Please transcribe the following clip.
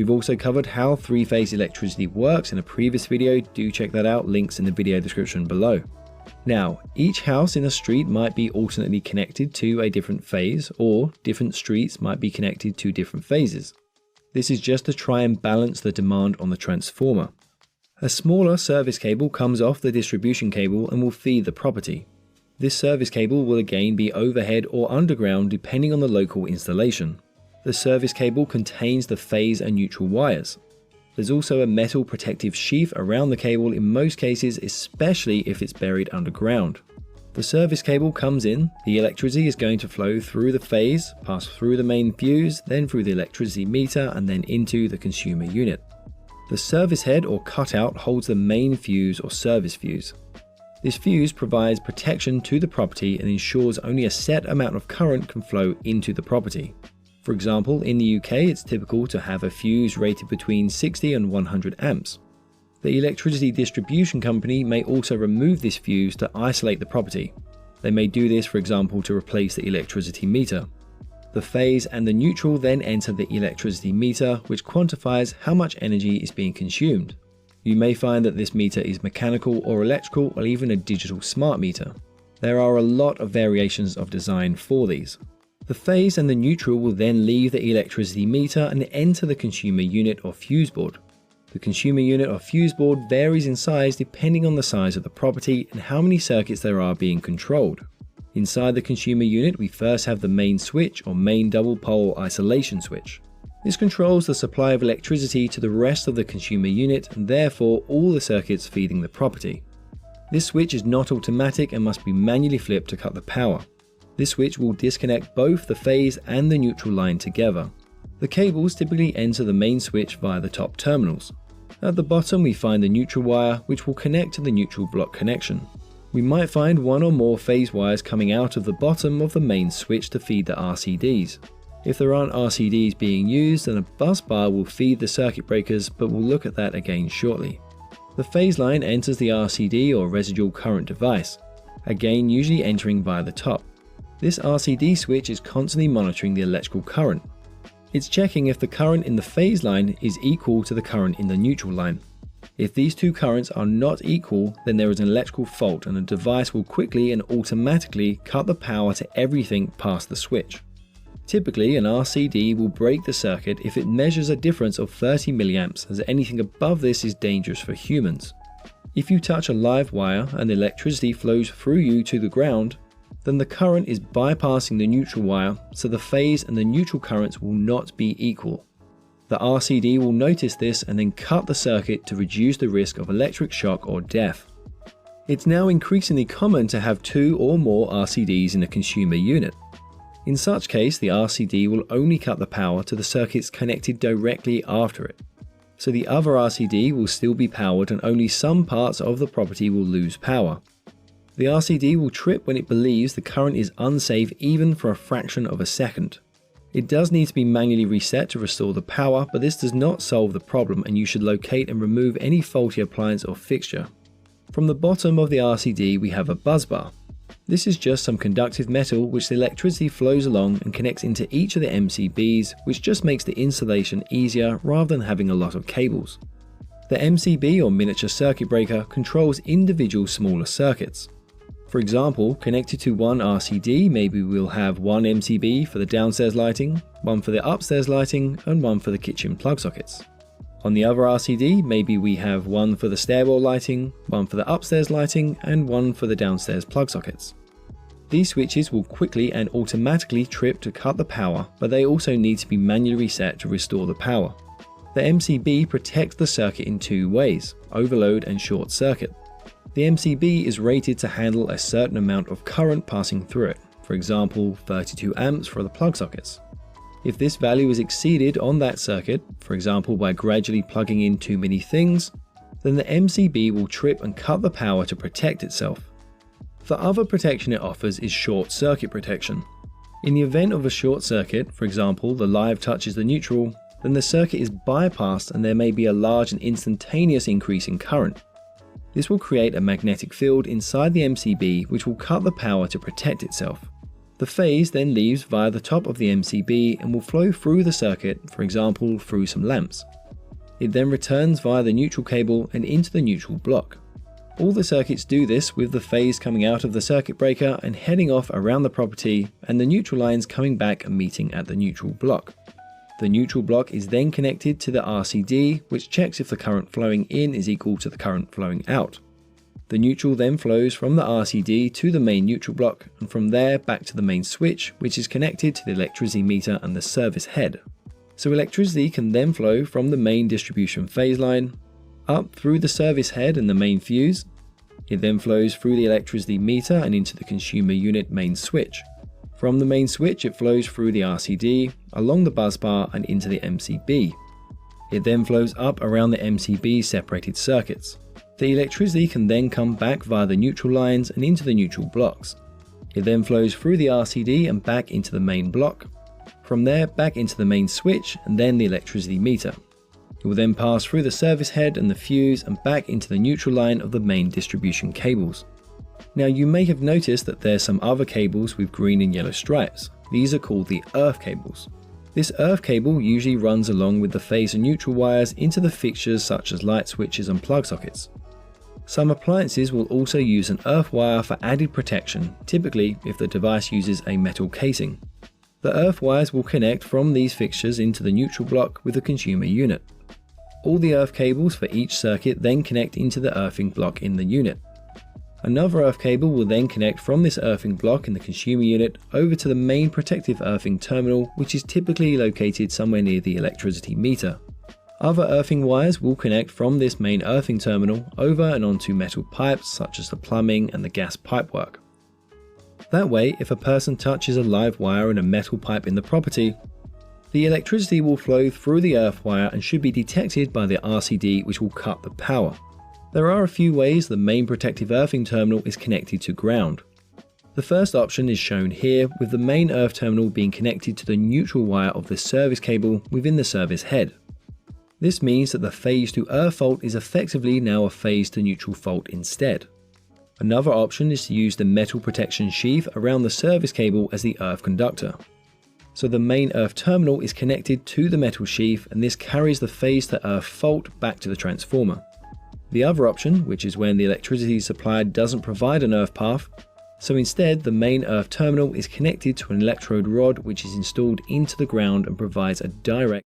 We've also covered how three-phase electricity works in a previous video, do check that out, links in the video description below. Now, each house in a street might be alternately connected to a different phase, or different streets might be connected to different phases. This is just to try and balance the demand on the transformer. A smaller service cable comes off the distribution cable and will feed the property. This service cable will again be overhead or underground depending on the local installation. The service cable contains the phase and neutral wires. There's also a metal protective sheath around the cable in most cases, especially if it's buried underground. The service cable comes in, the electricity is going to flow through the phase, pass through the main fuse, then through the electricity meter and then into the consumer unit. The service head or cutout holds the main fuse or service fuse. This fuse provides protection to the property and ensures only a set amount of current can flow into the property. For example, in the UK it's typical to have a fuse rated between 60 and 100 amps. The electricity distribution company may also remove this fuse to isolate the property. They may do this, for example, to replace the electricity meter. The phase and the neutral then enter the electricity meter, which quantifies how much energy is being consumed. You may find that this meter is mechanical or electrical or even a digital smart meter. There are a lot of variations of design for these. The phase and the neutral will then leave the electricity meter and enter the consumer unit or fuse board. The consumer unit or fuse board varies in size depending on the size of the property and how many circuits there are being controlled. Inside the consumer unit, we first have the main switch or main double pole isolation switch. This controls the supply of electricity to the rest of the consumer unit and therefore all the circuits feeding the property. This switch is not automatic and must be manually flipped to cut the power. This switch will disconnect both the phase and the neutral line together. The cables typically enter the main switch via the top terminals. At the bottom we find the neutral wire, which will connect to the neutral block connection. We might find one or more phase wires coming out of the bottom of the main switch to feed the RCDs. If there aren't RCDs being used, then a bus bar will feed the circuit breakers, but we'll look at that again shortly. The phase line enters the RCD or residual current device, again usually entering via the top. This RCD switch is constantly monitoring the electrical current. It's checking if the current in the phase line is equal to the current in the neutral line. If these two currents are not equal, then there is an electrical fault and the device will quickly and automatically cut the power to everything past the switch. Typically, an RCD will break the circuit if it measures a difference of 30 milliamps, as anything above this is dangerous for humans. If you touch a live wire and the electricity flows through you to the ground, then the current is bypassing the neutral wire, so the phase and the neutral currents will not be equal. The RCD will notice this and then cut the circuit to reduce the risk of electric shock or death. It's now increasingly common to have 2 or more RCDs in a consumer unit. In such case, the RCD will only cut the power to the circuits connected directly after it. So the other RCD will still be powered and only some parts of the property will lose power. The RCD will trip when it believes the current is unsafe even for a fraction of a second. It does need to be manually reset to restore the power, but this does not solve the problem and you should locate and remove any faulty appliance or fixture. From the bottom of the RCD we have a buzz bar. This is just some conductive metal which the electricity flows along and connects into each of the MCBs, which just makes the installation easier rather than having a lot of cables. The MCB or miniature circuit breaker controls individual smaller circuits. For example, connected to one RCD, maybe we'll have one MCB for the downstairs lighting, one for the upstairs lighting, and one for the kitchen plug sockets. On the other RCD, maybe we have one for the stairwell lighting, one for the upstairs lighting, and one for the downstairs plug sockets. These switches will quickly and automatically trip to cut the power, but they also need to be manually reset to restore the power. The MCB protects the circuit in 2 ways, overload and short circuit. The MCB is rated to handle a certain amount of current passing through it, for example 32 amps for the plug sockets. If this value is exceeded on that circuit, for example by gradually plugging in too many things, then the MCB will trip and cut the power to protect itself. The other protection it offers is short circuit protection. In the event of a short circuit, for example the live touches the neutral, then the circuit is bypassed and there may be a large and instantaneous increase in current. This will create a magnetic field inside the MCB which will cut the power to protect itself. The phase then leaves via the top of the MCB and will flow through the circuit, for example through some lamps. It then returns via the neutral cable and into the neutral block. All the circuits do this with the phase coming out of the circuit breaker and heading off around the property, and the neutral lines coming back and meeting at the neutral block. The neutral block is then connected to the RCD, which checks if the current flowing in is equal to the current flowing out. The neutral then flows from the RCD to the main neutral block, and from there back to the main switch, which is connected to the electricity meter and the service head. So electricity can then flow from the main distribution phase line, up through the service head and the main fuse. It then flows through the electricity meter and into the consumer unit main switch. From the main switch it flows through the RCD, along the bus bar and into the MCB. It then flows up around the MCB separated circuits. The electricity can then come back via the neutral lines and into the neutral blocks. It then flows through the RCD and back into the main block. From there back into the main switch and then the electricity meter. It will then pass through the service head and the fuse and back into the neutral line of the main distribution cables. Now you may have noticed that there's some other cables with green and yellow stripes. These are called the earth cables. This earth cable usually runs along with the phase and neutral wires into the fixtures such as light switches and plug sockets. Some appliances will also use an earth wire for added protection, typically if the device uses a metal casing. The earth wires will connect from these fixtures into the neutral block with the consumer unit. All the earth cables for each circuit then connect into the earthing block in the unit. Another earth cable will then connect from this earthing block in the consumer unit over to the main protective earthing terminal, which is typically located somewhere near the electricity meter. Other earthing wires will connect from this main earthing terminal over and onto metal pipes such as the plumbing and the gas pipework. That way, if a person touches a live wire and a metal pipe in the property, the electricity will flow through the earth wire and should be detected by the RCD, which will cut the power. There are a few ways the main protective earthing terminal is connected to ground. The first option is shown here, with the main earth terminal being connected to the neutral wire of the service cable within the service head. This means that the phase to earth fault is effectively now a phase to neutral fault instead. Another option is to use the metal protection sheath around the service cable as the earth conductor. So the main earth terminal is connected to the metal sheath, and this carries the phase to earth fault back to the transformer. The other option, which is when the electricity supplied doesn't provide an earth path, so instead the main earth terminal is connected to an electrode rod which is installed into the ground and provides a direct